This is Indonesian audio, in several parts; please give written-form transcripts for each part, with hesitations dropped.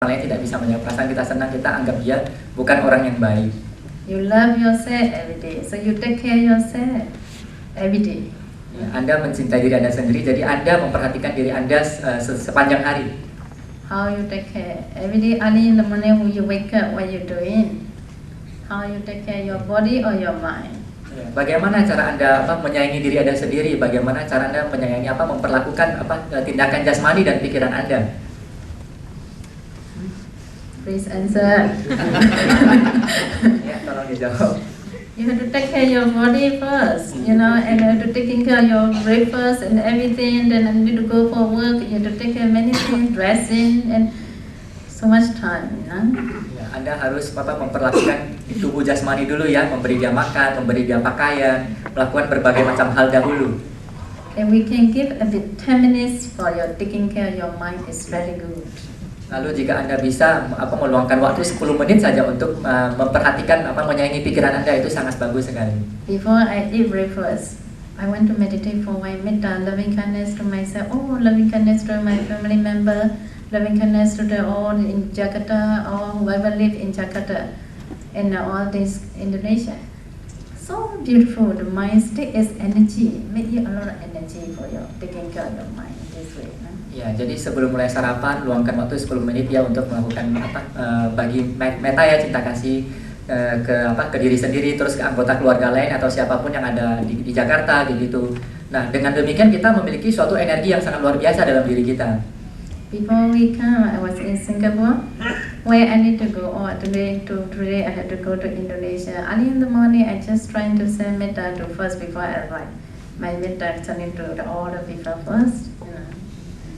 orang lain tidak bisa menjawab perasaan kita senang, kita anggap dia bukan orang yang baik. You love yourself every day, so you take care yourself every day. Ya, Anda mencintai diri Anda sendiri, jadi Anda memperhatikan diri Anda sepanjang hari. How you take care every day, early in the morning when you wake up, what you doing? How you take care your body or your mind? Ya, bagaimana cara Anda menyayangi diri Anda sendiri? Bagaimana cara Anda menyayangi memperlakukan tindakan jasmani dan pikiran Anda? Please answer. Ya, tolong dijawab. You have to take care your body first, you know, and you have to taking care your breakfast and everything. Then you need to go for work. You have to take care many things, dressing, and so much time, you know. Ya, Anda harus memperlakukan tubuh jasmani dulu ya, memberi dia makan, memberi dia pakaian, melakukan berbagai macam hal dahulu. And we can give a bit 10 minutes for your taking care of your mind is very good. Lalu jika Anda bisa meluangkan waktu 10 menit saja untuk memperhatikan menyayangi pikiran Anda, itu sangat bagus sekali. Before I eat breakfast, I want to meditate for my metta, loving kindness to myself, loving kindness to my family member, loving kindness to the all in Jakarta or whoever live in Jakarta and all this Indonesia. So beautiful, the mind state is energy, make you a lot of energy for your taking care of your mind this way. No? Ya, jadi sebelum mulai sarapan, luangkan waktu 10 menit ya untuk melakukan bagi meta ya, cinta kasih ke diri sendiri, terus ke anggota keluarga lain atau siapapun yang ada di Jakarta gitu. Nah, dengan demikian kita memiliki suatu energi yang sangat luar biasa dalam diri kita. Before we come, I was in Singapore, where I need to go. Today I had to go to Indonesia. Early in the morning, I just trying to send metta to first before I arrive. My metta sending to all the people first. You know.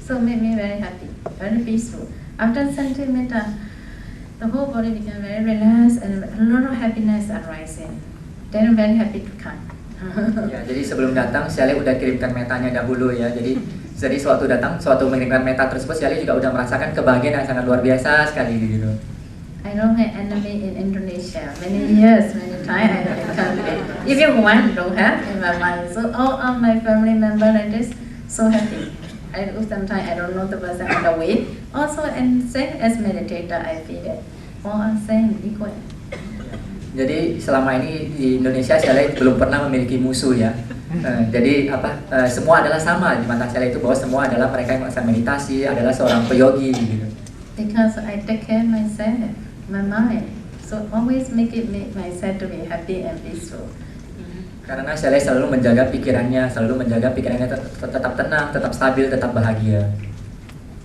So made me very happy, very peaceful. After sending metta, the whole body became very relaxed and a lot of happiness arising. Then I'm very happy to come. Ya, jadi sebelum datang, Shelley udah kirimkan metanya dahulu ya. Jadi suatu mengirimkan meta tersebut, Shelley juga udah merasakan kebahagiaan yang sangat luar biasa sekali gitu. I don't have enemy in Indonesia. Many years, many times I come. Even one don't have in my mind. So all of my family members like this, so happy. Sometimes I don't know the person on the way. Also, and same as meditator, I feel that all are same, equal. Jadi selama ini di Indonesia Shelley belum pernah memiliki musuh ya. Jadi semua adalah sama di mata Shelley itu, bahwa semua adalah mereka yang melakukan meditasi, adalah seorang peyogi gitu. Because I take care myself, my mind, so always make myself to be happy and peaceful. Karena Shelley selalu menjaga pikirannya, tetap tenang, tetap stabil, tetap bahagia.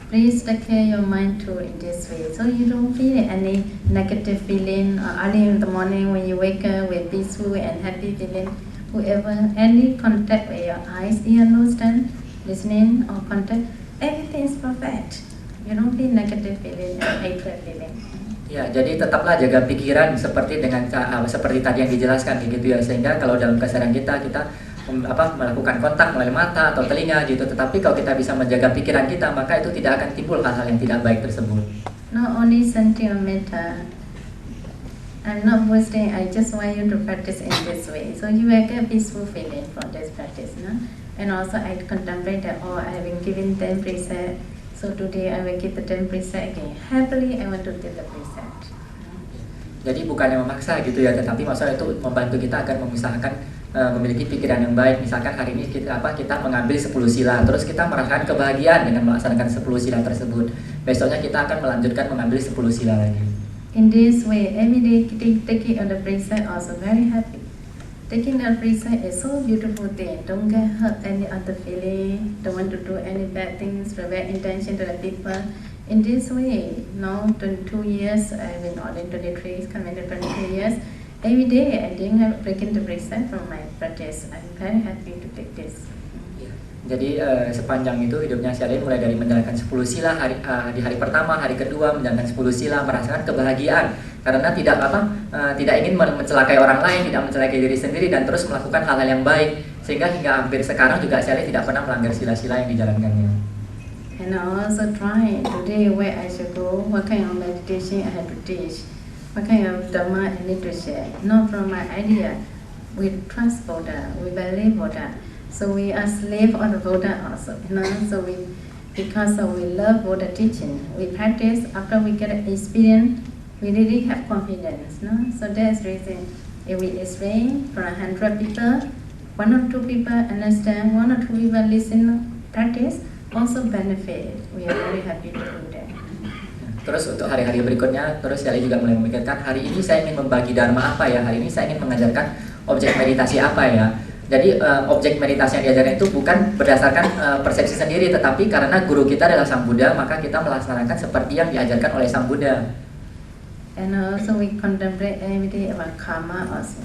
Please take care your mind too in this way, so you don't feel any negative feeling early in the morning when you wake up with peaceful and happy feeling. Whoever, any contact with your eyes, ear, nose, tongue, listening or contact, everything is perfect. You don't feel negative feeling and hatred feeling. Ya, jadi tetaplah jaga pikiran seperti tadi yang dijelaskan gitu ya, sehingga kalau dalam keseharian kita melakukan kontak melalui mata atau telinga gitu, tetapi kalau kita bisa menjaga pikiran kita, maka itu tidak akan timbul hal-hal yang tidak baik tersebut. Not only sentimental, I'm not boasting, I just want you to practice in this way, so you will get peaceful feeling from this practice, no? And also I contemplate that, I have been given 10 precepts, so today I will give the 10 precepts again. Happily I want to give the precept. Jadi bukannya memaksa gitu ya, tetapi maksudnya itu membantu kita agar mengusahakan memiliki pikiran yang baik. Misalkan hari ini kita mengambil 10 sila, terus kita merasakan kebahagiaan dengan melaksanakan 10 sila tersebut. Besoknya kita akan melanjutkan mengambil 10 sila lagi. In this way, every day taking on the precept also very happy. Taking the precept is so beautiful thing. Don't get hurt any other feeling. Don't want to do any bad things, bad intention to the people. In this way, now 22 years, I've been ordained 23, committed 23 years. Every day I didn't have breaking the precept from my practice. I'm very happy to take this. Jadi sepanjang itu hidupnya Shelley mulai dari menjalankan 10 sila di hari pertama, hari kedua menjalankan 10 sila, merasakan kebahagiaan karena tidak ingin mencelakai orang lain, tidak mencelakai diri sendiri, dan terus melakukan hal-hal yang baik, sehingga hingga hampir sekarang juga Shelley tidak pernah melanggar sila-sila yang dijalankannya. And I also try today where I should go, what kind of meditation I have to teach. What kind of Dhamma I need to share? Not from my idea. We trust Buddha, we believe Buddha. So we are slave of the Buddha also. So we because we love Buddha teaching. We practice after we get experience. We really have confidence, no? So that's the reason. If we explain for 100 people, 1 or 2 people understand, 1 or 2 people listen, practice, also benefit. We are very happy to do that. Terus untuk hari-hari berikutnya, terus Sally juga mulai memikirkan hari ini saya ingin membagi dharma apa ya, hari ini saya ingin mengajarkan objek meditasi apa ya. Jadi objek meditasi yang diajarkan itu bukan berdasarkan persepsi sendiri, tetapi karena guru kita adalah Sang Buddha, maka kita melaksanakan seperti yang diajarkan oleh Sang Buddha. And also we contemplate everything about karma also.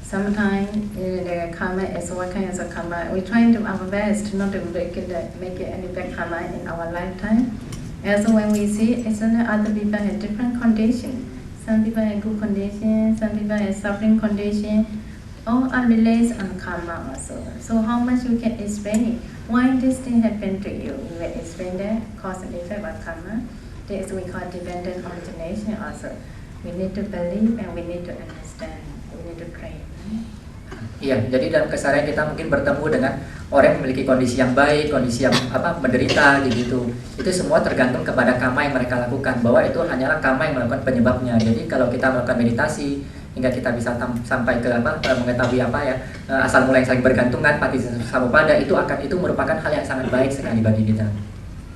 Sometimes the karma is what kind of karma. We try to our best not to make it any bad karma in our lifetime. Also when we see other people have different condition. Some people have good condition, some people have suffering condition. All are related on karma also. So how much you can explain why this thing happened to you? You will explain that cause and effect of karma. This we call dependent origination also. We need to believe and we need to understand. We need to pray. Iya, jadi dalam keseharian kita mungkin bertemu dengan orang yang memiliki kondisi yang baik, kondisi yang menderita gitu. Itu semua tergantung kepada karma yang mereka lakukan, bahwa itu hanyalah karma yang melakukan penyebabnya. Jadi kalau kita melakukan meditasi hingga kita bisa sampai ke mengetahui asal mula yang saling bergantungan, paticcasamuppada, itu merupakan hal yang sangat baik sekali bagi kita.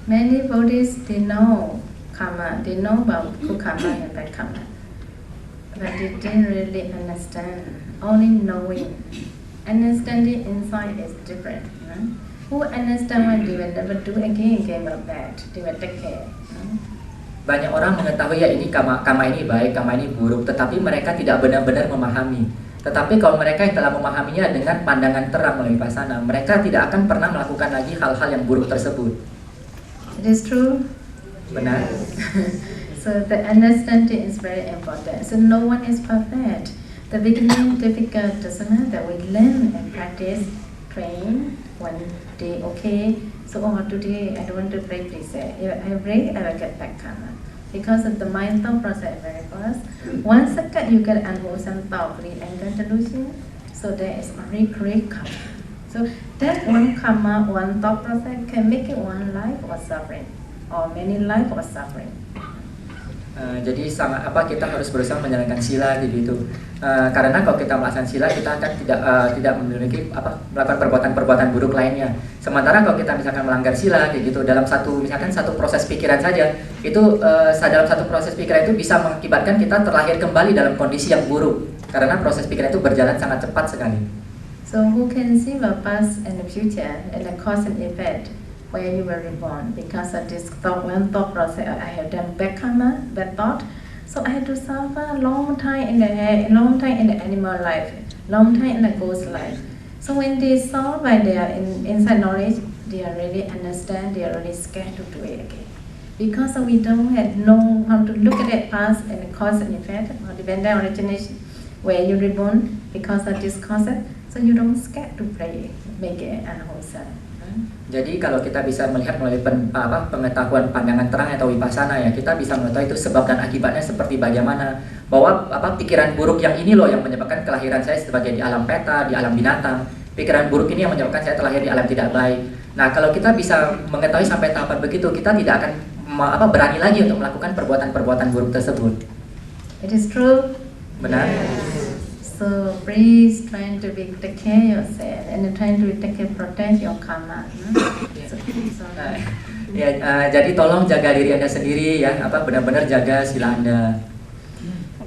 Many Buddhists they know karma, they know about good karma and bad karma, but they didn't really understand. Only knowing, understanding inside is different. Who understand what they will never do again like that. They will take care. Banyak orang mengetahui ya ini karma ini baik, karma ini buruk, tetapi mereka tidak benar-benar memahami. Tetapi kalau mereka yang telah memahaminya dengan pandangan terang melalui vipassana, mereka tidak akan pernah melakukan lagi hal-hal yang buruk tersebut. It is true. Benar. So the understanding is very important. So no one is perfect. The beginning difficult doesn't matter. We learn and practice, train. One day okay. So today I don't want to break this. If I break, I will get back karma. Because of the mind thought process very fast. One second you get unwholesome thought, greed, anger, delusion. So there is only great karma. So that one karma, one thought process can make it one life or suffering, or many life or suffering. Jadi kita harus berusaha menjalankan sila gitu. Karena kalau kita melaksanakan sila, kita akan tidak memiliki melakukan perbuatan-perbuatan buruk lainnya. Sementara kalau kita misalkan melanggar sila gitu, dalam satu proses pikiran saja, itu dalam satu proses pikiran itu bisa mengakibatkan kita terlahir kembali dalam kondisi yang buruk. Karena proses pikiran itu berjalan sangat cepat sekali. So who can see the past and the future and the cause and effect where you were reborn? Because of this one thought process, I have done bad karma, bad thought. So I had to suffer a long time in the animal life, long time in the ghost life. So when they saw by their inside knowledge, they already understand, they are already scared to do it again. Because we don't know how to look at that past and the cause and effect, or dependent origination, where you reborn because of this concept, so you don't scared to pray, make it unwholesome. Jadi kalau kita bisa melihat melalui pengetahuan pandangan terang atau vipassana ya, kita bisa mengetahui itu sebab dan akibatnya seperti bagaimana, bahwa pikiran buruk yang ini loh yang menyebabkan kelahiran saya sebagai di alam peta, di alam binatang. Pikiran buruk ini yang menyebabkan saya terlahir di alam tidak baik. Nah, kalau kita bisa mengetahui sampai tahapan begitu, kita tidak akan berani lagi untuk melakukan perbuatan-perbuatan buruk tersebut. It is true. Benar. So please trying to take care yourself and trying to protect your karma. Jadi tolong jaga diri Anda sendiri ya, benar-benar jaga sila Anda.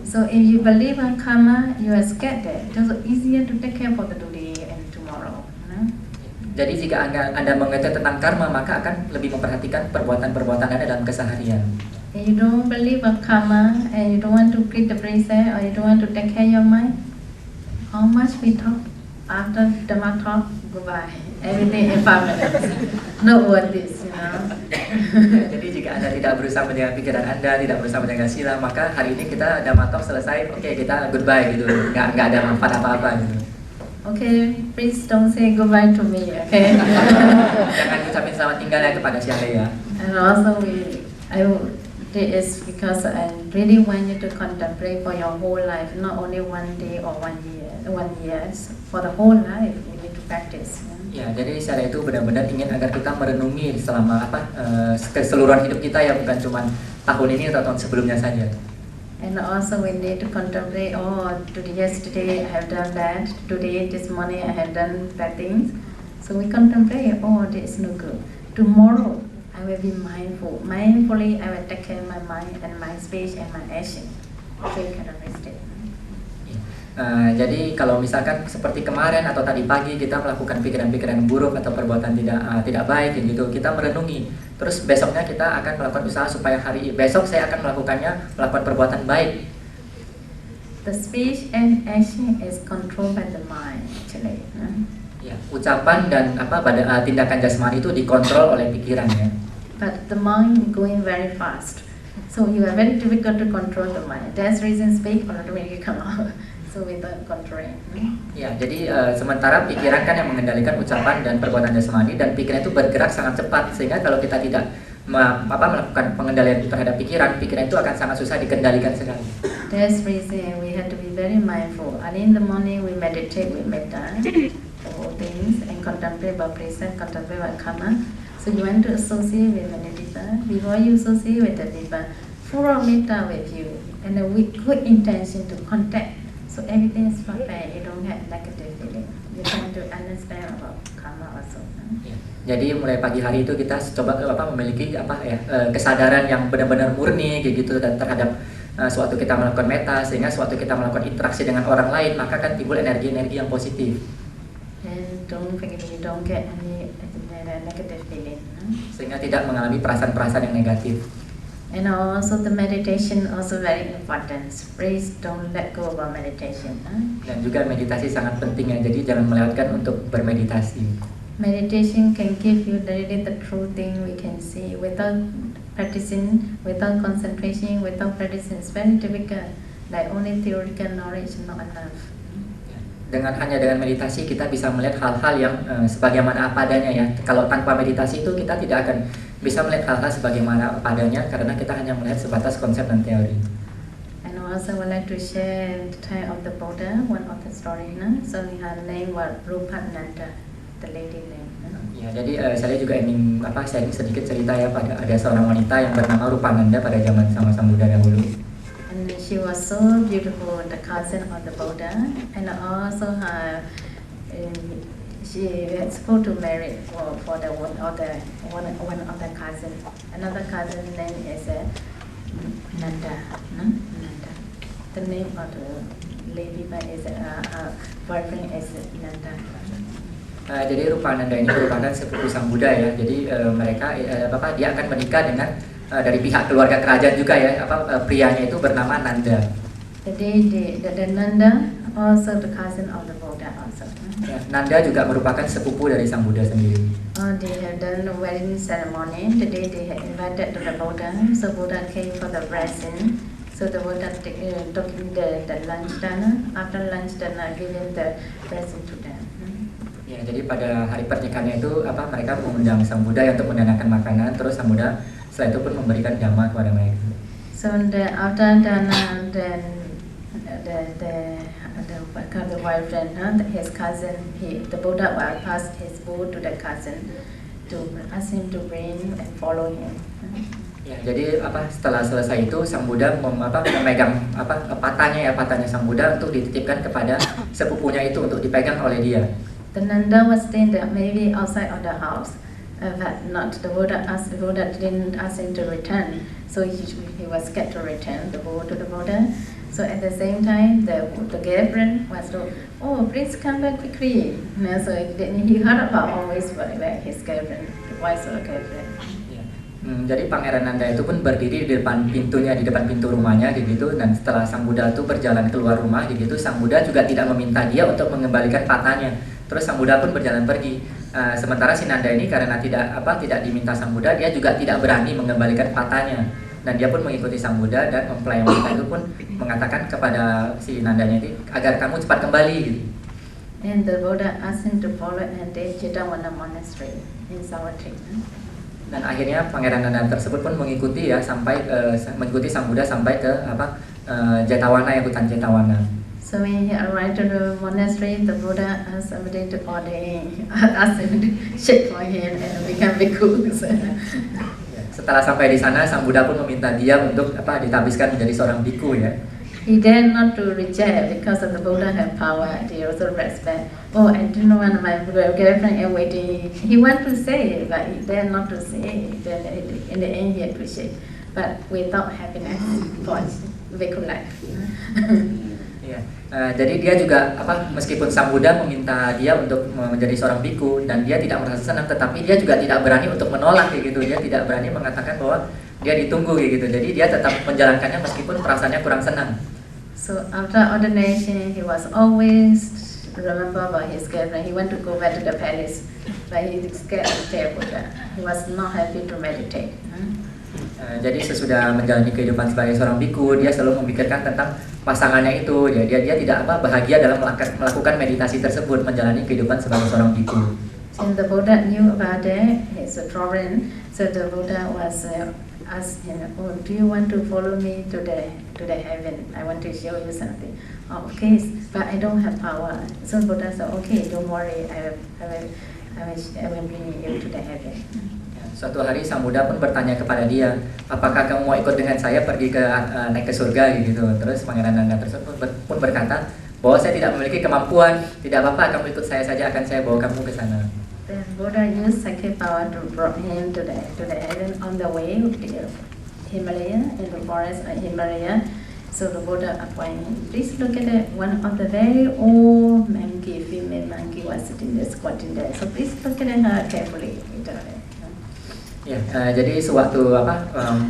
So if you believe in karma, you are scared that it's easier to take care for the today and tomorrow. Jadi jika Anda mengetahui tentang karma, maka akan lebih memperhatikan perbuatan-perbuatan Anda dalam keseharian. If you don't believe in karma and you don't want to create the precept or you don't want to take care your mind, how much we talk after Dhamma talk, goodbye. Everything is permanent. No worth this, Jadi jika Anda tidak berusaha menjaga pikiran Anda, tidak berusaha menjaga sila, maka hari ini kita Dhamma talk selesai, oke, kita goodbye gitu, nggak ada manfaat apa-apa gitu. Okay, please don't say goodbye to me, okay? Jangan ucapin selamat tinggal ya kepada Syahle ya. And also this is because I really want you to contemplate for your whole life, not only one day or 1 year. 1 year, for the whole life you need to practice. Ya, jadi syariah itu benar-benar ingin agar kita merenungi selama keseluruhan hidup kita ya, bukan cuma tahun ini atau tahun sebelumnya saja. And also we need to contemplate, oh, yesterday I have done that, today, this morning I have done bad things. So we contemplate, oh, this is no good. Tomorrow I will be mindful. Mindfully I will take care of my mind and my speech and my action. Three characteristics. Jadi kalau misalkan seperti kemarin atau tadi pagi kita melakukan pikiran-pikiran buruk atau perbuatan tidak baik gitu, kita merenungi. Terus besoknya kita akan melakukan usaha supaya besok saya akan melakukan perbuatan baik. The speech and action is controlled by the mind actually. Ya, ucapan dan tindakan jasmani itu dikontrol oleh pikiran ya. But the mind going very fast. So you are very difficult to control the mind. That's reason speak automatically come out. So without controlling. Ya, jadi sementara pikiran kan yang mengendalikan ucapan dan perbuatan jasmani, dan pikiran itu bergerak sangat cepat, sehingga kalau kita tidak melakukan pengendalian terhadap pikiran itu akan sangat susah dikendalikan sekali. That's reason we have to be very mindful. Early in the morning we meditate with metta, all things, and contemplate about present, contemplate about karma. So you want to associate with many people. Before you associate with the people, full of metta with you, and with good intention to contact. So everything is perfect. You don't have negative feeling. You try to understand about karma also. Ya. Jadi mulai pagi hari itu kita coba memiliki kesadaran yang benar-benar murni gitu dan terhadap suatu kita melakukan meta, sehingga suatu kita melakukan interaksi dengan orang lain maka kan timbul energi-energi yang positif. And don't forget you don't get any negative feeling. Sehingga tidak mengalami perasaan-perasaan yang negatif. And also the meditation also very important. Please don't let go about meditation. Dan juga meditasi sangat penting ya. Jadi jangan melewatkan untuk bermeditasi. Meditation can give you really the true thing we can see. Without practicing, without concentration, without practicing, it's very difficult. Like only theoretical knowledge is not enough. Hanya dengan meditasi kita bisa melihat hal-hal yang sebagaimana apa adanya ya. Kalau tanpa meditasi itu kita tidak akan bisa melihat hal-hal sebagaimana apa adanya, karena kita hanya melihat sebatas konsep dan teori. And also would like to share the time of the Buddha, one of the story. So her name was Rupananda, the lady name. Ya, jadi saya juga ingin sharing sedikit cerita ya. Ada seorang wanita yang bernama Rupananda pada zaman Sang Buddha dahulu. And she was so beautiful, the cousin of the Buddha, and also her. She was supposed to marry for the one of the cousin. Another cousin name is Nanda. Nanda. The name of the lady is boyfriend is Nanda. Jadi Rupananda ini merupakan sepupu Sang Buddha ya. Jadi mereka dia akan menikah dengan dari pihak keluarga kerajaan juga ya. Prianya itu bernama Nanda. The Nanda also the cousin of the Buddha also. Ya, Nanda juga merupakan sepupu dari Sang Buddha sendiri. They have done the wedding ceremony. The day they had invited to the Buddha, so Buddha came for the blessing. So the Buddha took the lunch dinner. After lunch dinner, giving the blessing to them. Ya, jadi pada hari pernikahannya itu mereka mengundang Sang Buddha untuk mendanakan makanan, terus Sang Buddha setelah itu pun memberikan dhamma kepada mereka. So after dana, then the boyfriend, his cousin, the Buddha will pass his bowl to the cousin to ask him to bring and follow him. Ya, jadi setelah selesai itu Sang Buddha memegang patahnya Sang Buddha untuk dititipkan kepada sepupunya itu untuk dipegang oleh dia. The Nanda was staying there, maybe outside of the house, but not the Buddha. Buddha didn't ask him to return, so he was scared to return the bowl to the Buddha. So at the same time, the girlfriend was told, "Oh, please come back quickly." So he heard about always like his girlfriend, the wife or girlfriend. Jadi Pangeran Nanda itu pun berdiri di depan pintu rumahnya gitu, dan setelah Sang Buddha itu berjalan keluar rumah gitu, Sang Buddha juga tidak meminta dia untuk mengembalikan patahnya. Terus Sang Buddha pun berjalan pergi. Sementara si Nanda ini karena tidak diminta Sang Buddha, dia juga tidak berani mengembalikan patahnya. Dan dia pun mengikuti Sang Buddha, dan mempelai wanita itu pun mengatakan kepada si Nandanya itu agar kamu cepat kembali gitu. And the Buddha asked him to follow and they Jetavana monastery in Savatthi. Dan akhirnya Pangeran Nanda tersebut pun mengikuti Sang Buddha sampai ke Jetawana, ya hutan Jetawana. So So when he arrived to the monastery, the Buddha asked somebody to ordain, asked him to shake for him and become bhikkhu. So, Setelah sampai di sana, Sang Buddha pun meminta dia untuk ditabiskan menjadi seorang biku ya. he dared not to reject because of the Buddha had power. He also respect. Oh, I don't want my girlfriend is waiting. He want to say it, but he dared not to say it. Then in the end, he had to shake, but without happiness for bhikkhu life. Ya. Jadi dia juga meskipun Sang Buddha meminta dia untuk menjadi seorang biku dan dia tidak merasa senang, tetapi dia juga tidak berani untuk menolak kayak gitu. Dia tidak berani mengatakan bahwa dia ditunggu kayak gitu. Jadi dia tetap menjalankannya meskipun perasaannya kurang senang. So after ordination, he was always remember about his girlfriend. He want to go back to the palace, but he scared to tell Buddha. He was not happy to meditate. Jadi sesudah menjalani kehidupan sebagai seorang biku, dia selalu memikirkan tentang pasangannya itu. Dia tidak bahagia dalam melakukan meditasi tersebut, menjalani kehidupan sebagai seorang biku. Since the Buddha knew about that, his problem. So the Buddha was asked him, "Oh, do you want to follow me to the heaven? I want to show you something." Oh, okay, but I don't have power. So Buddha said, "Okay, don't worry. I will bring you to the heaven." Suatu hari Sang Buddha pun bertanya kepada dia, apakah kamu mau ikut dengan saya pergi ke naik ke surga gitu. Terus Pangeran Nanda tersebut pun berkata bahwa saya tidak memiliki kemampuan, tidak apa-apa, kamu ikut saya saja, akan saya bawa kamu ke sana. Then Buddha used psychic power to bring him to the heaven on the way to the Himalaya, in the forest of Himalaya. So the Buddha appointed him. Please look at it. One of the very old monkey, female monkey, was sitting there, squatting there. So please look at her carefully. Ya, jadi sewaktu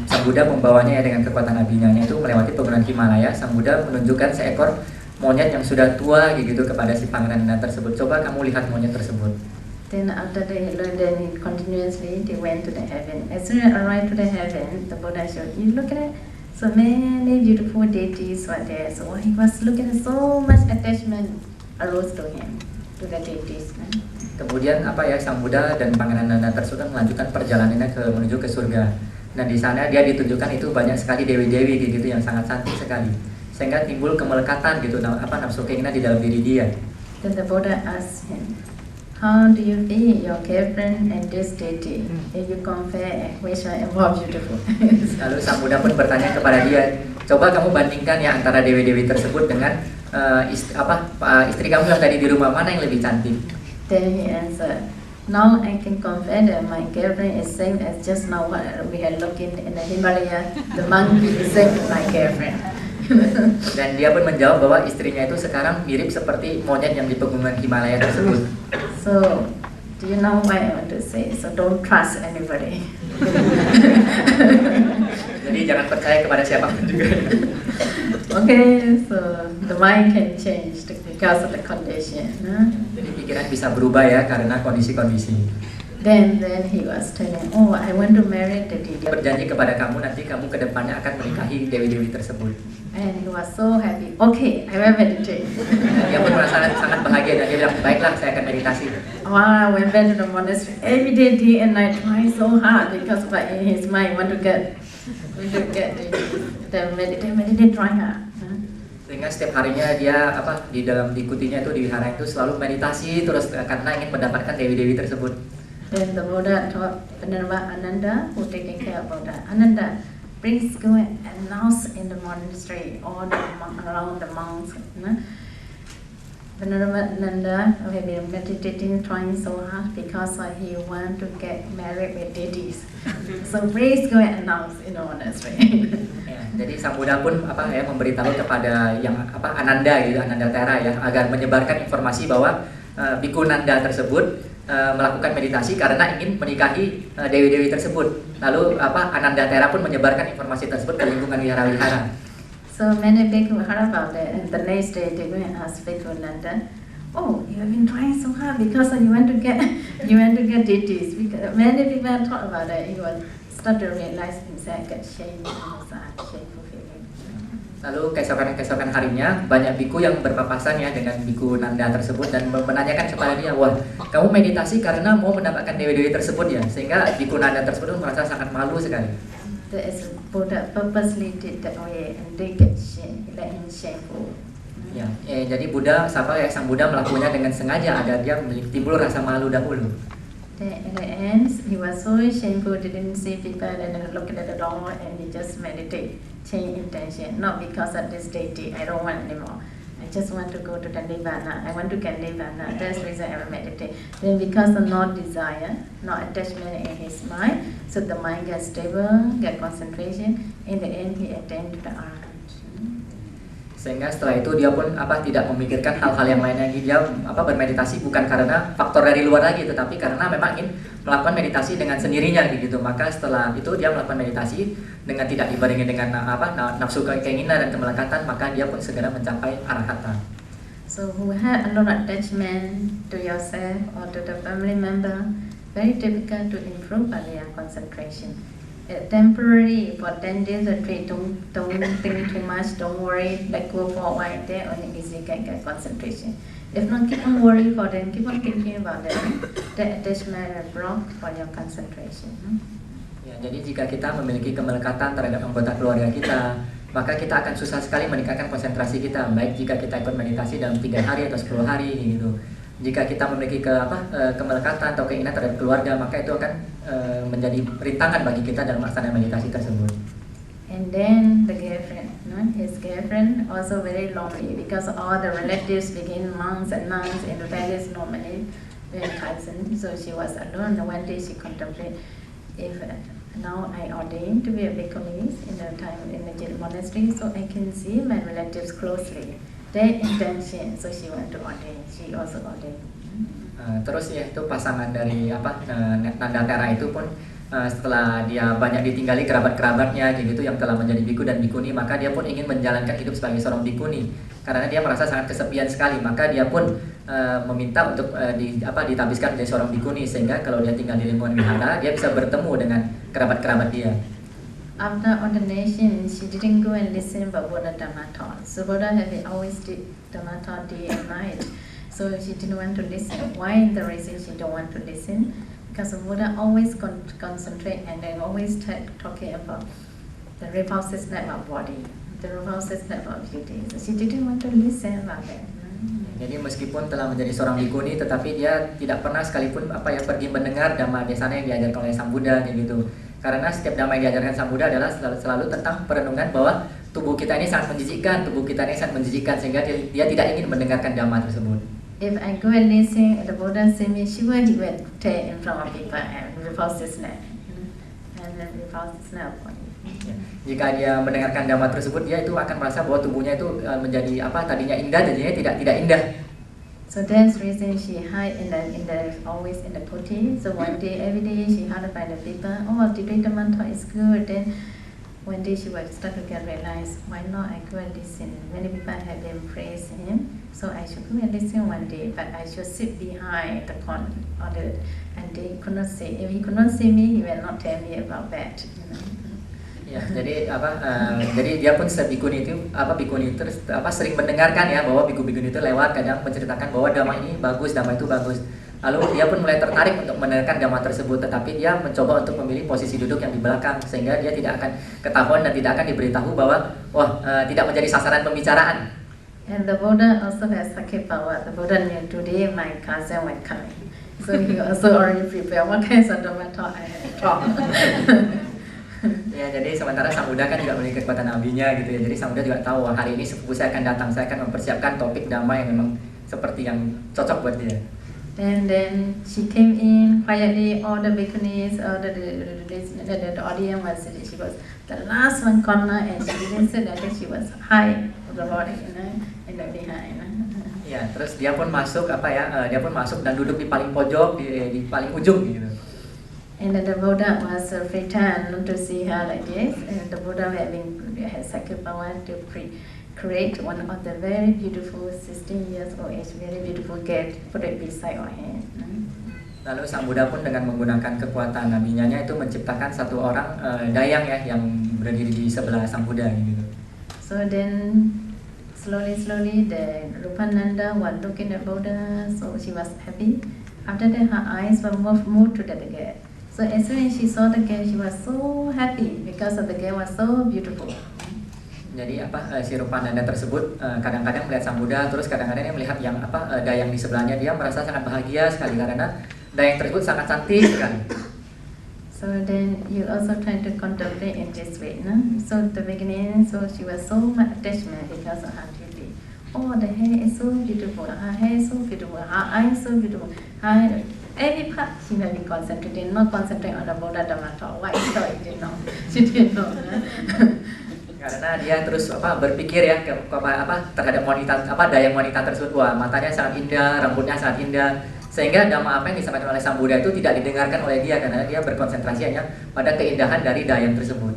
Sang Buddha membawanya dengan kekuatan abhinanya itu melewati pegunungan Himalaya, Sang Buddha menunjukkan seekor monyet yang sudah tua gitu kepada si Pangeran Nanda tersebut. Coba kamu lihat monyet tersebut. Then after they learned, then continuously they went to the heaven. As soon as arrived to the heaven, the Buddha showed, you look at it, so many beautiful deities were there. So he was looking at so much attachment arose to him, to the deities. Kemudian Sang Buddha dan Pangeran Nanda tersebut melanjutkan perjalanannya menuju ke surga. Dan di sana dia ditunjukkan itu banyak sekali dewi-dewi gitu yang sangat cantik sekali. Sehingga timbul kemelekatan gitu, nafsu keinginan di dalam diri dia. Then the Buddha asked him, how do you feel your girlfriend and this deity? If you compare, which one is more beautiful? Lalu Sang Buddha pun bertanya kepada dia, coba kamu bandingkan ya antara dewi-dewi tersebut dengan istri kamu yang tadi di rumah, mana yang lebih cantik? Then he answered, now I can confess that my girlfriend is same as just now what we had looking in the Himalaya. The monkey is same as my girlfriend. Dan dia pun menjawab bahwa istrinya itu sekarang mirip seperti monyet yang di pegunungan Himalaya tersebut. So, do you know what I want to say? So don't trust anybody. Jadi jangan percaya kepada siapapun juga. Okay, so the mind can change because of the condition. Jadi pikiran bisa berubah ya karena kondisi-kondisi. Then he was telling, oh, I want to marry the deity. Dia berjanji kepada kamu nanti kamu ke depannya akan menikahi dewi-dewi tersebut. And he was so happy. Okay, I will meditate. Dia pun merasa sangat bahagia dan dia bilang, baiklah saya akan meditasi. I went back to the monastery every day and I tried so hard because in his mind want to get the meditate try hard. Sehingga setiap harinya dia di dalam diikutinya itu di wihara itu selalu meditasi terus karena ingin mendapatkan dewi-dewi tersebut. Then the Buddha taught Venerable Ananda, who taking care of Buddha. Ananda, please go and announce in the monastery all around the monks. Venerable Ananda have been meditating, trying so hard because he want to get married with deities. So please go and announce in the monastery. Jadi Sang Buddha pun memberitahu kepada yang Ananda gitu, Ananda Tera ya, agar menyebarkan informasi bahwa Biku Nanda tersebut melakukan meditasi karena ingin menikahi dewi-dewi tersebut. Lalu Ananda Tera pun menyebarkan informasi tersebut ke lingkungan wihara-wihara. So many bhikkhu heard about it, and the next day they went and asked Bhikkhu Nanda, oh, you have been trying so hard because you want to get deities. Because many people have thought about it. He was start to realize himself get shame shameful feeling. Lalu keesokan harinya banyak biku yang berpapasan ya dengan Biku Nanda tersebut dan menanyakan kepada dia, wah kamu meditasi karena mau mendapatkan dewi-dewi tersebut ya, sehingga Biku Nanda tersebut merasa sangat malu sekali. The Buddha purposely did that way and they get shame, let him shameful. Ya, jadi sang Buddha melakukannya dengan sengaja agar dia timbul rasa malu dahulu. Then in the end, he was so shameful, didn't see people and then looked at the door and he just meditate, change intention. Not because of this deity, I don't want anymore. I just want to go to the Nirvana. I want to get Nirvana. That's the reason I will meditate. Then because of no desire, no attachment in his mind, so the mind gets stable, get concentration. In the end, he attained to the arhat. Sehingga setelah itu dia pun tidak memikirkan hal-hal yang lainnya. Dia bermeditasi bukan karena faktor dari luar lagi, tetapi karena memang ingin melakukan meditasi dengan sendirinya gitu. Maka setelah itu dia melakukan meditasi dengan tidak dibarengi dengan nafsu keinginan dan kemelekatan, maka dia pun segera mencapai arahata. So who have a lot of attachment to yourself or to the family member, very difficult to improve their concentration. Temporary for 10 days or 3, don't think too much, don't worry, let go for a while, then only easily can get concentration. If not, keep on worrying for them, keep on thinking about them, the attachment will block for your concentration. Ya, jadi jika kita memiliki kemelekatan terhadap anggota keluarga kita, maka kita akan susah sekali meningkatkan konsentrasi kita, baik jika kita ikut meditasi dalam 3 hari atau 10 hari gitu. Jika kita memiliki kemelekatan atau keinginan terhadap keluarga, maka itu akan menjadi rintangan bagi kita dalam melaksanakan meditasi tersebut. And then the girlfriend, his girlfriend also very lonely because all the relatives begin monks and nuns in the palace normally very cousin, so she was alone. And one day she contemplated, if now I ordained to be a bhikkhuni in the time in the jail monastery, so I can see my relatives closely. Their intention, so she went to ordain. She also ordained. Terus ya itu pasangan dari Nandatera itu pun setelah dia banyak ditinggali kerabat-kerabatnya gitu yang telah menjadi biku dan bikuni, maka dia pun ingin menjalankan hidup sebagai seorang bikuni karena dia merasa sangat kesepian sekali. Maka dia pun meminta untuk ditabiskan menjadi seorang bikuni, sehingga kalau dia tinggal di lingkungan wihara dia bisa bertemu dengan kerabat-kerabat dia. After ordination, she didn't go and listen but Buddha Dhamma taught. So Buddha had always did Dhamma taught day and night. So she didn't want to listen. Why the reason she don't want to listen? Because Buddha always concentrate and they always talking about the repulsiveness of body, the repulsiveness of beauty. So she didn't want to listen about that. Jadi meskipun telah menjadi seorang bikuni, tetapi dia tidak pernah sekalipun pergi mendengar dhamma desana yang diajarkan oleh Sang Buddha gitu. Karena setiap dhamma yang diajarkan Sang Buddha adalah selalu tentang perenungan bahwa tubuh kita ini sangat menjijikkan, sehingga dia tidak ingin mendengarkan dhamma tersebut. If I go and listen, the Buddha say me, sure he will take in front of people and repulsiveness, and then repulsiveness of body. Jika dia mendengarkan dhamma tersebut, dia itu akan merasa bahwa tubuhnya itu menjadi tadinya indah, jadinya tidak indah. So that's reason she hide always in the putti. So one day, every day she heard by the people, oh, Dhamma mantra is good. Then one day she was start to get realized, why not I go and listen? Many people have been praising him, so I should go and listen one day. But I should sit behind the and they could not see. If he could not see me, he will not tell me about that. Ya, jadi jadi dia pun sebikuni itu bikuni terus sering mendengarkan ya bahwa biku-bikuni itu lewat kadang menceritakan bahwa dhamma ini bagus, dhamma itu bagus. Lalu dia pun mulai tertarik untuk mendengarkan dhamma tersebut, tetapi dia mencoba untuk memilih posisi duduk yang di belakang sehingga dia tidak akan ketahuan dan tidak akan diberitahu bahwa tidak menjadi sasaran pembicaraan. And the Buddha also has sakit power. The Buddha knew today my cousin will come, so he also already prepared what kinds of dhamma talk I have to talk. Ya, jadi sementara Sang Buddha kan juga memiliki kekuatan nabinya gitu ya. Jadi Sang Buddha juga tahu hari ini sepupu saya akan datang, saya akan mempersiapkan topik dhamma yang memang seperti yang cocok buat dia. And then she came in quietly, all the bhikkhunis, all the audience was sitting. She was the last one corner and she didn't sit there, she was high of the body, in the behind. Ya, terus dia pun masuk dia pun masuk dan duduk di paling pojok, di paling ujung gitu. And then the Buddha was returned to see her like this, and the Buddha had sakit power to create one of the very beautiful 16 years old age, very beautiful girl, put it beside her hand. Lalu Sang Buddha pun dengan menggunakan kekuatan nabinya itu menciptakan satu orang dayang ya yang berdiri di sebelah Sang Buddha gitu. So then slowly the Rupananda was looking at Buddha, so she was happy. After that her eyes were moved to the girl. So as soon as she saw the girl, she was so happy because of the girl was so beautiful. Jadi si Rupananda tersebut kadang-kadang melihat sang Buddha, terus kadang-kadang dia melihat yang dayang di sebelahnya, dia merasa sangat bahagia sekali karena dayang tersebut sangat cantik sekali. So then you also try to contemplate in this way, no? So at the beginning, so she was so much attachment because of her beauty. Oh, the hair is so beautiful, her hair is so beautiful, her eyes so beautiful. Every part she may be concentrating, not concentrating on the Buddha Dhamma talk. Why? So she didn't know. She didn't know. Karena dia terus berpikir ya terhadap wanita dayang wanita tersebut, wah matanya sangat indah, rambutnya sangat indah, sehingga dhamma apa yang disampaikan oleh sang Buddha itu tidak didengarkan oleh dia karena dia berkonsentrasi hanya pada keindahan dari dayang tersebut.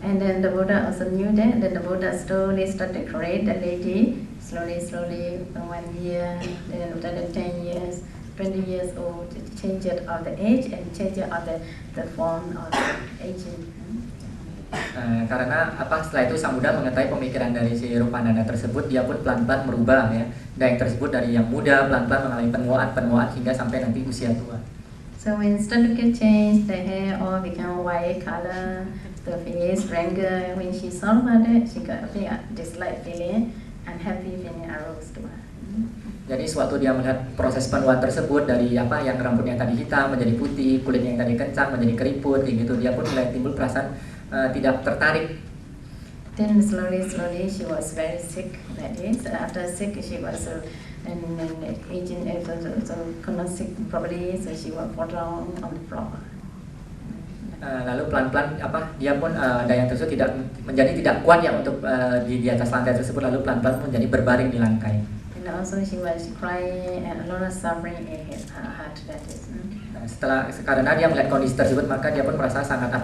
And then the Buddha also knew that. Then the Buddha slowly started to create the lady, slowly, 1 year, then after the 10 years, 20 years old, change it of the age and change it of the form of the aging. Karena setelah itu sang Buddha mengetahui pemikiran dari si Rupananda tersebut, dia pun pelan-pelan merubah ya dayang tersebut dari yang muda pelan-pelan mengalami penuaan hingga sampai nanti usia tua. So when started to change, the hair all become white color, the face wrinkle. When she saw about it, she got a dislike feeling, unhappy feeling arose to her. Jadi suatu dia melihat proses penuaan tersebut dari yang rambutnya tadi hitam menjadi putih, kulitnya yang tadi kencang menjadi keriput kayak gitu, dia pun mulai timbul perasaan tidak tertarik. Then slowly she was very sick. That is, after sick she was and aging so cannot sick properly, so she was fall down on the floor. Lalu pelan-pelan dia pun dayang tersebut tidak kuat ya untuk di atas lantai tersebut, lalu pelan-pelan menjadi berbaring di lantai. And also she was crying and a lot of suffering in her heart. That is. Karena dia melihat kondisi tersebut, maka dia pun merasa sangat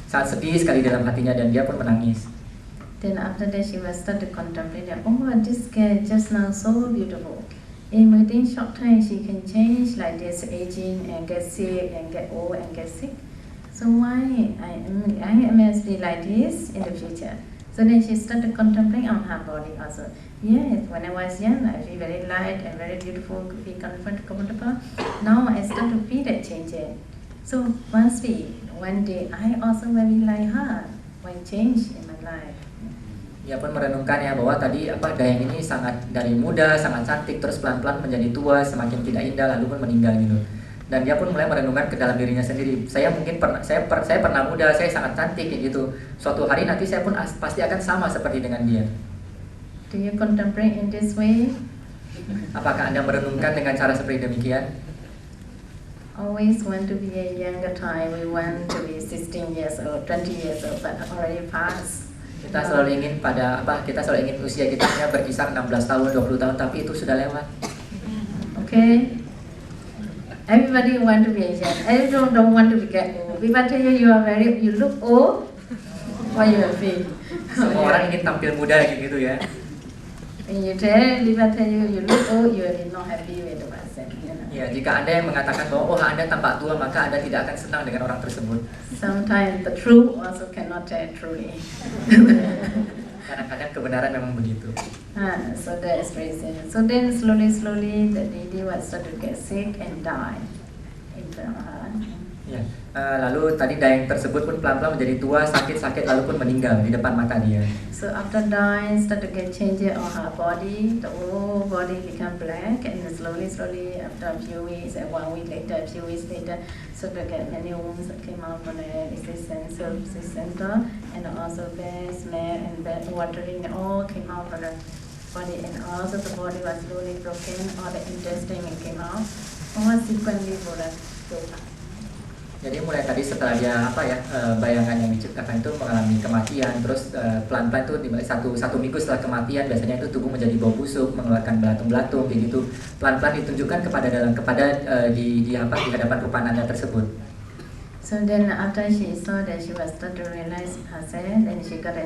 sangat sedih sekali dalam hatinya dan dia pun menangis. Then after that she was start to contemplate that, oh, this girl just now so beautiful. In within short time she can change like this, aging and get sick and get old and get sick. So why I must be like this in the future? So then she started contemplating on her body also. Yes, when I was young, I feel very light and very beautiful, be comfortable. Now I start to feel that changing. So one day I also will be like her, when change in my life. Dia pun merenungkan ya bahwa tadi dayang ini sangat dari muda, sangat cantik, terus pelan-pelan menjadi tua, semakin tidak indah, lalu pun meninggal gitu. Dan dia pun mulai merenungkan ke dalam dirinya sendiri. Saya pernah muda, saya sangat cantik kayak gitu. Suatu hari nanti saya pun pasti akan sama seperti dengan dia. Do you contemplate in this way? Apakah Anda merenungkan dengan cara seperti demikian? Always want to be a younger time. We want to be 16 years old, 20 years old, but already passed. Kita selalu ingin usia kita hanya berkisar 16 tahun, 20 tahun, tapi itu sudah lewat. Okay? Everybody want to be young. Everyone don't want to be get old. If I tell you you look old, what you will feel? Semua orang ingin tampil muda gitu ya. When you tell you look old, you will be not happy with the person. Ya, jika Anda yang mengatakan bahwa Anda tampak tua, maka Anda tidak akan senang dengan orang tersebut. Sometimes the truth also cannot tell truly. Kadang-kadang kebenaran memang begitu. So that is reason. So then slowly the lady was started to get sick and die in front of her. Ya, lalu tadi dayang tersebut pun pelan-pelan menjadi tua, sakit lalu pun meninggal di depan mata dia. So after dying, started to get changes on her body. The whole body become black, and slowly after a few weeks, and 1 week later, a few weeks later, so to get many wounds that came out from the center, and also bad smell and bad watering all came out from the body, and also the body was slowly broken, all the intestine came out, all sequentially for the yoga. Jadi mulai tadi setelah dia bayangan yang diciptakan itu mengalami kematian, terus pelan-pelan tuh satu minggu setelah kematian biasanya itu tubuh menjadi bau busuk, mengeluarkan belatung-belatung kayak gitu. Pelan-pelan ditunjukkan di hadapan Rupananda tersebut. So then after she saw that she was starting to realize herself, then she got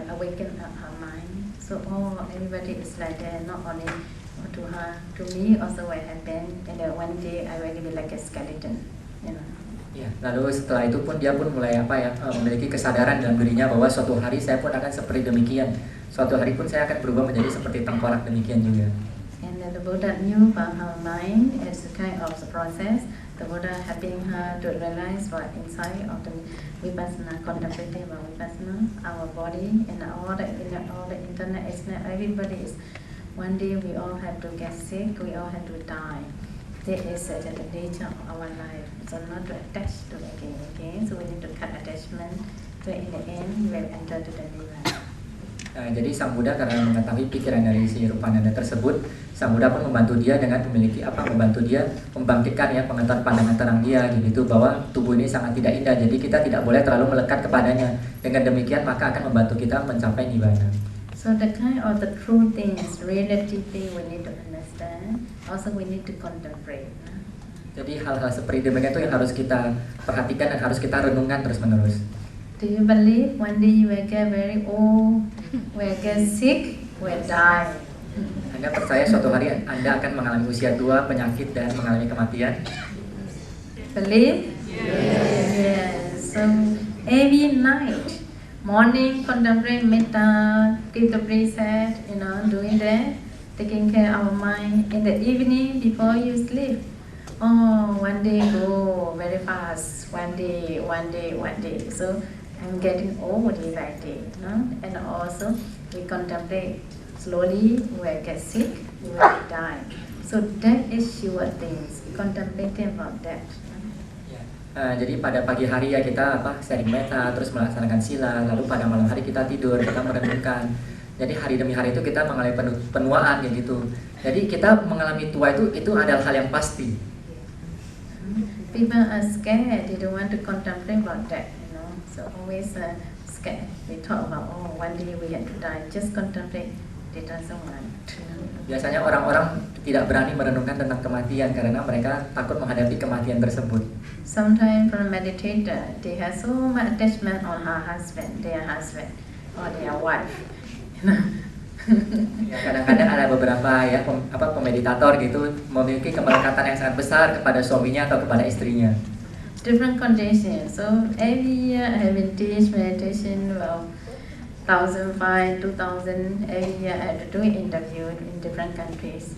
awaken her mind. So everybody is like that, not only to her, to me also what happened. And then one day I will be like a skeleton, you know. Ya, lalu setelah itu pun dia pun mulai memiliki kesadaran dalam dirinya bahwa suatu hari saya pun akan seperti demikian. Suatu hari pun saya akan berubah menjadi seperti tengkorak demikian juga. And the Buddha knew about her mind as a kind of process. the Buddha helping her to realize what inside of the vipassana, contemplating about vipassana, our body and all the internal, external, everybody is. One day we all have to get sick, we all have to die. That is the nature of our life. So not to attach to again. So we need to cut attachment. So in the end, we will enter to the nirvana. Jadi Sang Buddha karena mengetahui pikiran dari si Rupananda tersebut, Sang Buddha pun membantu dia dengan membantu dia membangkitkan ya pengetahuan pandangan terang dia gitu bahwa tubuh ini sangat tidak indah. Jadi kita tidak boleh terlalu melekat kepadanya. Dengan demikian maka akan membantu kita mencapai nibbana. So the kind of the true things, relative thing we need to understand. Also we need to contemplate. Jadi hal-hal seperti demikian itu yang harus kita perhatikan dan harus kita renungkan terus-menerus. Do you believe one day you will get very old, will get sick, will die? Anda percaya suatu hari Anda akan mengalami usia tua, penyakit dan mengalami kematian? Believe? Yes. So every night, morning contemplate metta, keep the preset, doing that, taking care of our mind. In the evening before you sleep, one day go very fast. One day. So I'm getting old day by day, and also we contemplate. Slowly we will get sick, we will die. So that is sure things. Contemplating about that. Jadi pada pagi hari ya kita sharing metta, terus melaksanakan sila, lalu pada malam hari kita tidur, kita merenungkan. Jadi hari demi hari itu kita mengalami penuaan kayak gitu. Jadi kita mengalami tua itu adalah hal yang pasti. People are scared, they don't want to contemplate about that, So always scared. We talk about one day we have to die. Just contemplate. They doesn't want. Biasanya orang-orang tidak berani merenungkan tentang kematian karena mereka takut menghadapi kematian tersebut. Sometimes for a meditator, they have so much attachment on her husband, their husband, or their wife. Ya, kadang-kadang ada beberapa pemeditator gitu memiliki kemelekatan yang sangat besar kepada suaminya atau kepada istrinya. Different conditions. So every year I have been teach meditation 1,500, 2,000. Every year I have to do interview in different countries.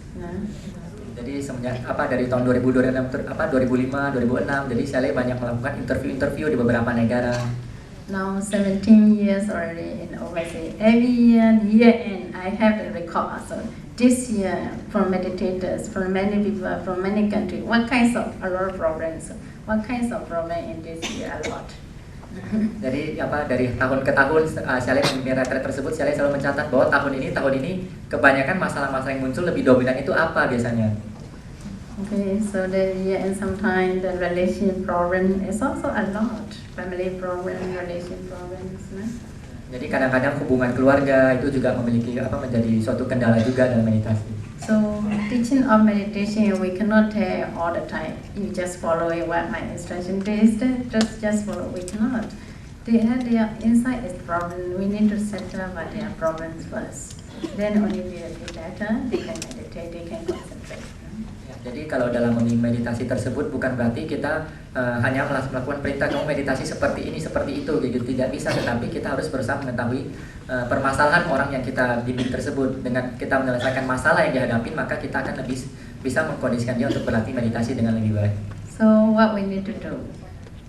Jadi semenjak dari tahun 2005, 2006, jadi saya banyak melakukan interview di beberapa negara. Now 17 years already in overseas. Every year end I have the record. So this year from meditators, from many people, from many countries, what kinds of a lot of problems. What kinds of problem in this year a lot. Jadi dari tahun ke tahun saya memimpin retret tersebut, saya selalu mencatat bahwa tahun ini kebanyakan masalah-masalah yang muncul lebih dominan itu apa biasanya. Okay, so the year and sometimes the relation problem is also a lot. Family problem, relation problems. Jadi kadang-kadang hubungan keluarga itu juga memiliki menjadi suatu kendala juga dalam meditasi. So teaching of meditation we cannot tell all the time. You just follow what my instruction is. Just follow. We cannot. They have their inside is problem. We need to settle what their problems first. Then only they will be better. They can meditate. They can concentrate. Jadi kalau dalam meditasi tersebut bukan berarti kita hanya melakukan perintah kamu meditasi seperti ini, seperti itu, gitu. Tidak bisa, tetapi kita harus berusaha mengetahui permasalahan orang yang kita bimbing tersebut. Dengan kita menyelesaikan masalah yang dihadapi, maka kita akan lebih bisa mengkondisikan dia untuk berlatih meditasi dengan lebih baik. So what we need to do?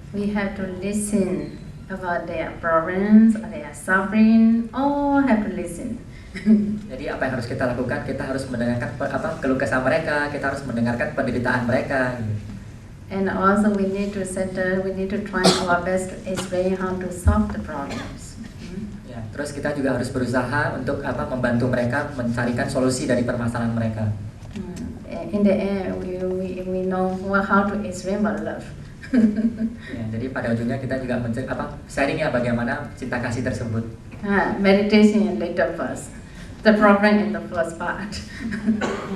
We have to listen about their problems or their suffering. All have to listen. Jadi apa yang harus kita lakukan? Kita harus mendengarkan keluh kesah mereka, kita harus mendengarkan penderitaan mereka. And also we need to settle. We need to try our best to explain how to solve the problems. Ya, terus kita juga harus berusaha untuk membantu mereka mencarikan solusi dari permasalahan mereka. In the end, we know how to explain about love. Ya, jadi pada ujungnya kita juga sharingnya bagaimana cinta kasih tersebut. Meditation in later first. The problem in the first part.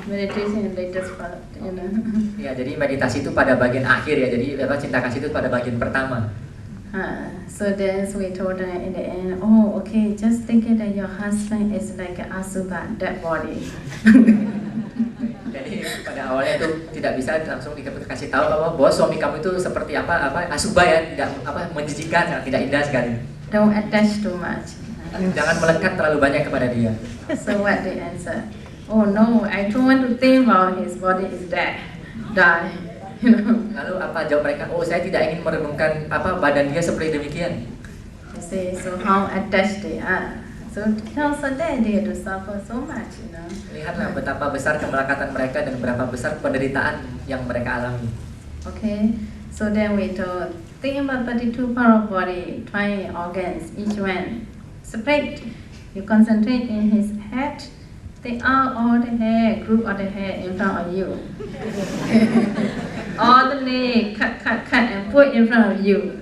Meditation in latest part, Ya, jadi meditasi itu pada bagian akhir ya. Jadi cinta kasih itu pada bagian pertama. So then we told her in the end, okay, just think that your husband is like an asuba, dead body. Jadi pada awalnya itu tidak bisa langsung dikasih tahu bahwa suami kamu itu seperti asuba ya, tidak menjijikan, sangat tidak indah sekali. Don't attach too much. Jangan melekat terlalu banyak kepada dia. So what they answer? Oh no, I don't want to think about his body is dead, die. You know. Lalu apa jawab mereka? Oh, saya tidak ingin merenungkan apa badan dia seperti demikian. You see, so how attached they are. So also then they have to suffer so much, you know. Lihatlah betapa besar kemelekatan mereka dan berapa besar penderitaan yang mereka alami. Okay, so then we told, think about 32 part of body, 20 organs, each one separate. You concentrate in his head, take out all the hair, group all the hair in front of you. All the leg, cut, and put in front of you.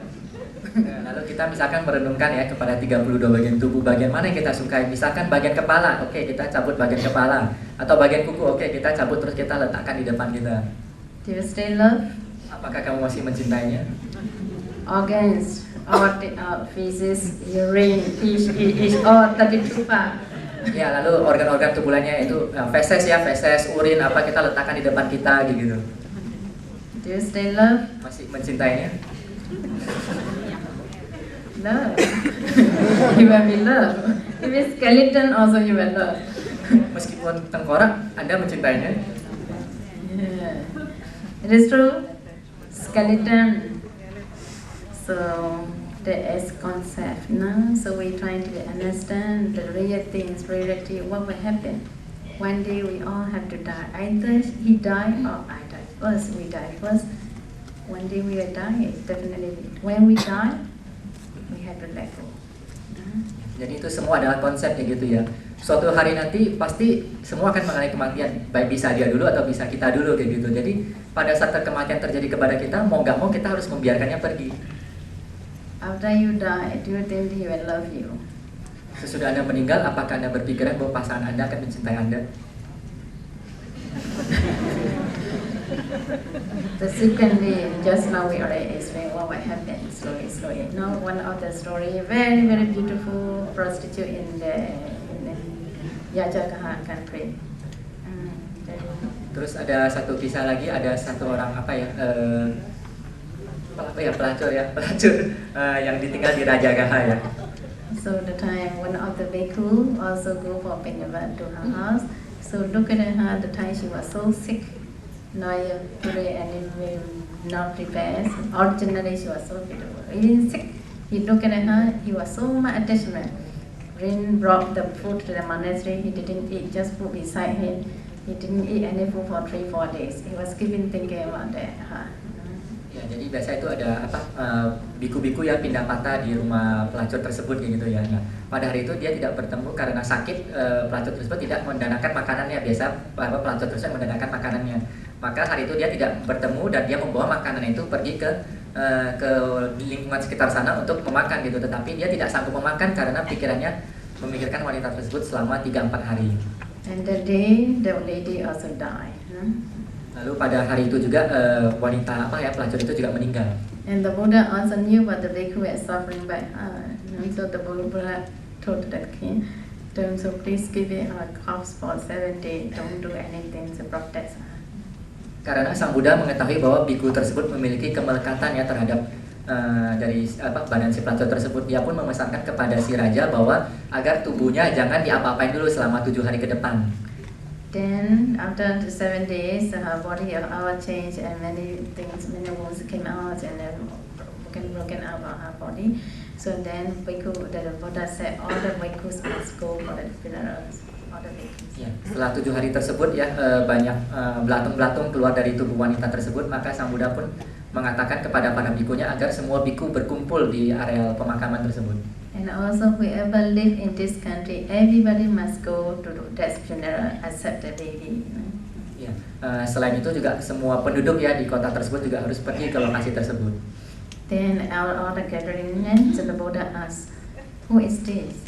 Lalu kita misalkan merenungkan ya kepada 32 bagian tubuh, bagian mana yang kita sukai. Misalkan bagian kepala, oke, kita cabut bagian kepala. Atau bagian kuku, oke, kita cabut terus kita letakkan di depan kita. Do you still love? Apakah kamu masih mencintainya? Organs, all the feces, urine, each all 32 part. Ya, lalu organ-organ tubuh lainnya itu feses ya, feses, urin, apa kita letakkan di depan kita gitu. Do you still love? Masih mencintainya? Love. You will be love. If it's skeleton also you will love. Meskipun tengkorak, Anda mencintainya? Yeah. It is true. Skeleton. So there is concept, no? So we trying to understand the real things, reality, what will happen. One day we all have to die. Either he die or I die first. We die first. One day we will die. It's definitely. When we die, we have to let go. Jadi itu semua adalah konsep ya gitu ya. Suatu hari nanti pasti semua akan mengalami kematian. Baik bisa dia dulu atau bisa kita dulu kayak gitu. Jadi pada saat kematian terjadi kepada kita, mau nggak mau kita harus membiarkannya pergi. After you die, do you think he will love you? Sesudah Anda meninggal, apakah Anda berpikiran bahwa pasangan Anda akan mencintai Anda? The second day, just now we already explained what happened slowly. Now one of the story, very beautiful prostitute in the Yajagaha country. Terus ada satu kisah lagi, ada satu orang pelacur yang ditinggal di Rajagaha ya. So the time one of the bhikkhu also go for Pinyavat to her house. So look at her, the time she was so sick. Now today and it will not prepare. Originally she was so beautiful. Really sick. He looked at her, he was so much attachment. Rin brought the food to the monastery, he didn't eat, just put beside him. He didn't eat any food for 3-4 days. He was keeping thinking about that. Ya, jadi biasa itu ada biku-biku ya pindah patah di rumah pelacur tersebut gitu ya. Nah, pada hari itu dia tidak bertemu karena sakit, pelacur tersebut tidak mendanakan makanannya. Biasa pelacur tersebut mendanakan makanannya. Maka hari itu dia tidak bertemu dan dia membawa makanan itu pergi ke lingkungan sekitar sana untuk memakan gitu. Tetapi dia tidak sanggup memakan karena pikirannya memikirkan wanita tersebut selama 3-4 hari. And the day the lady also died. Lalu pada hari itu juga wanita pelacur itu juga meninggal. And the Buddha also knew what the bhikkhu was suffering by her. So the Buddha told the king, so please give it a corpse for 7 days. Don't do anything to protect her. Karena Sang Buddha mengetahui bahwa biku tersebut memiliki kemelekatan ya terhadap dari badan si pelacur tersebut, dia pun memesankan kepada si raja bahwa agar tubuhnya jangan diapa-apain dulu selama 7 hari ke depan. Then after the 7 days, her body our changed and many things, many wounds came out and then broken out of her body. So then bhikkhu, the Buddha said all the bhikkhus must go for the funerals. Ya, setelah 7 hari tersebut ya banyak belatung-belatung keluar dari tubuh wanita tersebut, maka Sang Buddha pun mengatakan kepada para bikunya agar semua biku berkumpul di areal pemakaman tersebut. And also whoever live in this country, everybody must go to that funeral except the baby. Ya, selain itu juga semua penduduk ya di kota tersebut juga harus pergi ke lokasi tersebut. Then all the gathering men, so the Buddha asked, who is this?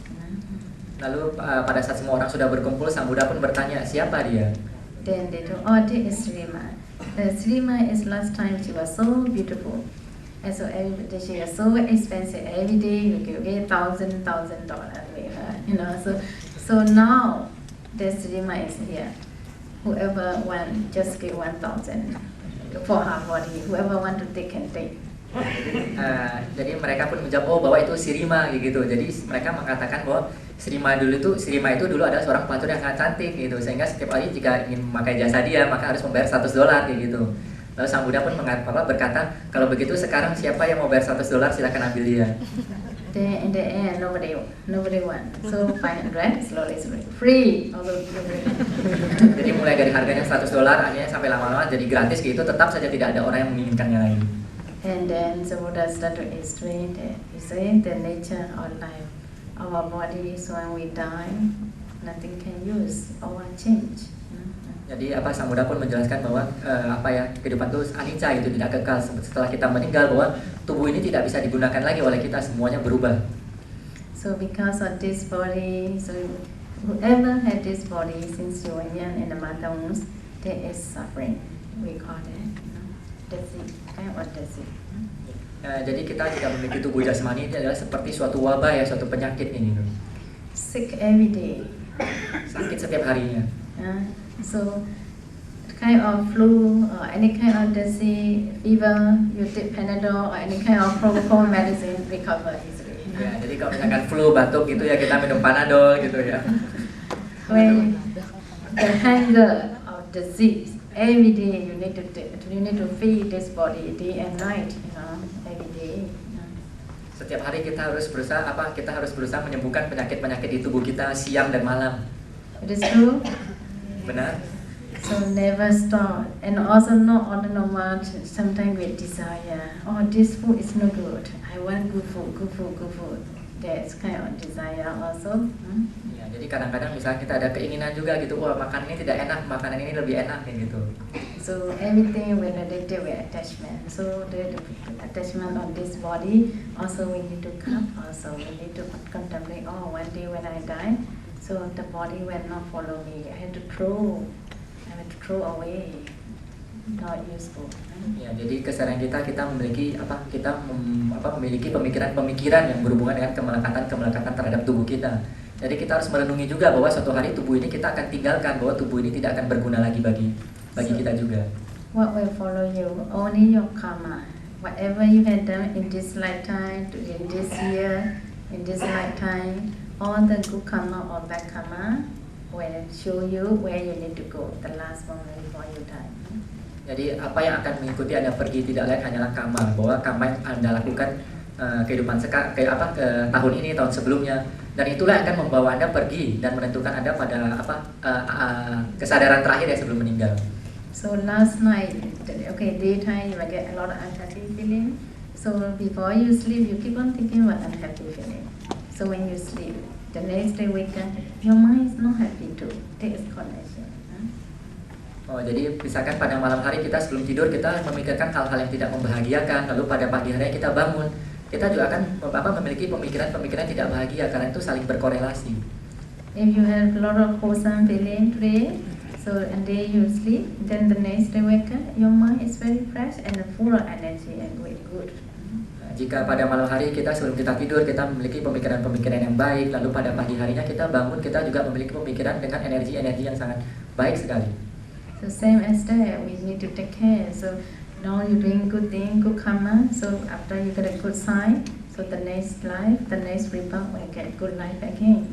Lalu pada saat semua orang sudah berkumpul, Sang Buddha pun bertanya, siapa dia? Then they told, oh, this is Srima. Srima is last time she was so beautiful. And so everybody, she was so expensive. Every day you give $1,000 with her, you know. So now the Srima is here. Whoever want, just give 1,000 for her body. Whoever want to take can take. Jadi mereka pun menjawab, oh bahwa itu Srima gitu. Jadi mereka mengatakan bahwa Srima itu dulu adalah seorang pelacur yang sangat cantik gitu, sehingga setiap kali jika ingin memakai jasa dia maka harus membayar $100 gitu. Lalu sang Buddha pun berkata, kalau begitu sekarang siapa yang mau bayar $100 silakan ambil dia. Then in the end, nobody won. So 500 slowly free. Also Jadi mulai dari harganya $100, akhirnya sampai lama-lama jadi gratis gitu, tetap saja tidak ada orang yang menginginkannya lagi. And then the Buddha started to explain that he said the nature of life, our body, so when we die, nothing can use or change. Jadi sang Buddha pun menjelaskan bahwa kehidupan itu anicca, itu tidak kekal. Setelah kita meninggal, bahwa tubuh ini tidak bisa digunakan lagi oleh kita, semuanya berubah. So because of this body, so whoever had this body since you were young in the mother womb, there is suffering. We call that disease, kind of disease. Jadi kita jika memiliki tubuh jasmani ini adalah seperti suatu wabah ya, suatu penyakit ini. Sick every day. Sakit setiap harinya. So kind of flu or any kind of disease, fever, you take Panadol or any kind of cold medicine, recover easily. Ya, jadi kalau misalkan flu, batuk gitu ya kita minum Panadol gitu ya. When the hunger of disease, every day you need to feed this body day and night, every day. Setiap hari kita harus berusaha menyembuhkan penyakit-penyakit di tubuh kita siang dan malam. It is true. Benar. So never stop, and also not on the normal. Sometimes with desire. Oh, this food is no good. I want good food. That's kind of desire also. Ya, jadi kadang-kadang misalnya kita ada keinginan juga gitu, wah makanan ini tidak enak, makanan ini lebih enak kayak gitu. So everything when addicted with attachment. So the attachment on this body also we need to cut. Also we need to contemplate. Oh, one day when I die, so the body will not follow me. I have to throw away. Not useful. Ya, jadi kesadaran kita memiliki memiliki pemikiran-pemikiran yang berhubungan dengan kemelekatan terhadap tubuh kita. Jadi kita harus merenungi juga bahwa suatu hari tubuh ini kita akan tinggalkan, bahwa tubuh ini tidak akan berguna lagi bagi kita juga. What will follow you? Only your karma. Whatever you had done in this lifetime, in this year, in this lifetime, all the good karma or bad karma will show you where you need to go the last moment before you die. Jadi apa yang akan mengikuti Anda pergi tidak lain hanyalah karma, bahwa karma yang Anda lakukan kehidupan tahun ini, tahun sebelumnya, dan itulah yang akan membawa Anda pergi dan menentukan Anda pada kesadaran terakhir ya sebelum meninggal. So last night, daytime you will get a lot of unhappy feeling. So before you sleep, you keep on thinking about unhappy feeling. So when you sleep, the next day wake up, your mind is not happy too. There is connection. Oh, jadi misalkan pada malam hari kita sebelum tidur kita memikirkan hal-hal yang tidak membahagiakan, lalu pada pagi hari kita bangun, kita juga akan memiliki pemikiran-pemikiran tidak bahagia, karena itu saling berkorelasi. If you have a lot of wholesome feeling today, so and then you sleep, then the next day wake up, your mind is very fresh and full of energy and good. Jika pada malam hari kita sebelum kita tidur kita memiliki pemikiran-pemikiran yang baik, lalu pada pagi harinya kita bangun, kita juga memiliki pemikiran dengan energi-energi yang sangat baik sekali. So same as that, we need to take care. So now you're doing good thing, good karma. So after you get a good sign, so the next life, the next rebirth will get good life again.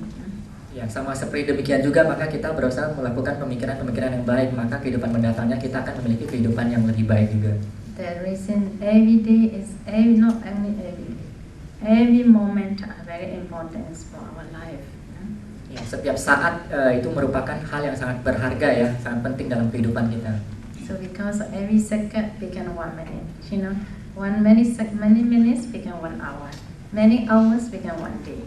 Ya, sama seperti demikian juga, maka kita berusaha melakukan pemikiran-pemikiran yang baik, maka kehidupan mendatangnya kita akan memiliki kehidupan yang lebih baik juga. The reason every day is not only every day, every moment are very important for our life. Ya, setiap saat itu merupakan hal yang sangat berharga ya, sangat penting dalam kehidupan kita. So because every second become 1 minute, many minutes become 1 hour, many hours become 1 day,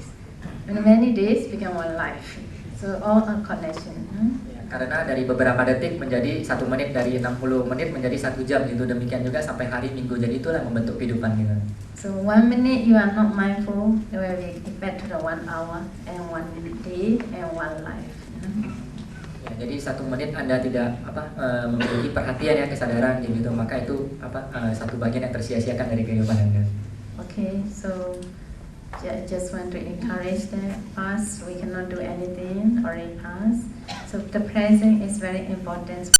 and many days become 1 life. So all are connection. Ya, karena dari beberapa detik menjadi 1 menit, dari 60 menit menjadi 1 jam gitu, demikian juga sampai hari minggu. Jadi itulah yang membentuk kehidupan kita. So 1 minute you are not mindful, it will be equal to the 1 hour and 1 day and 1 life. Ya, jadi 1 menit Anda tidak memiliki perhatian ya, kesadaran gitu, maka itu satu bagian yang tersia-siakan dari kehidupan Anda. Okay, so just want to encourage that past we cannot do anything, already past. So the present is very important.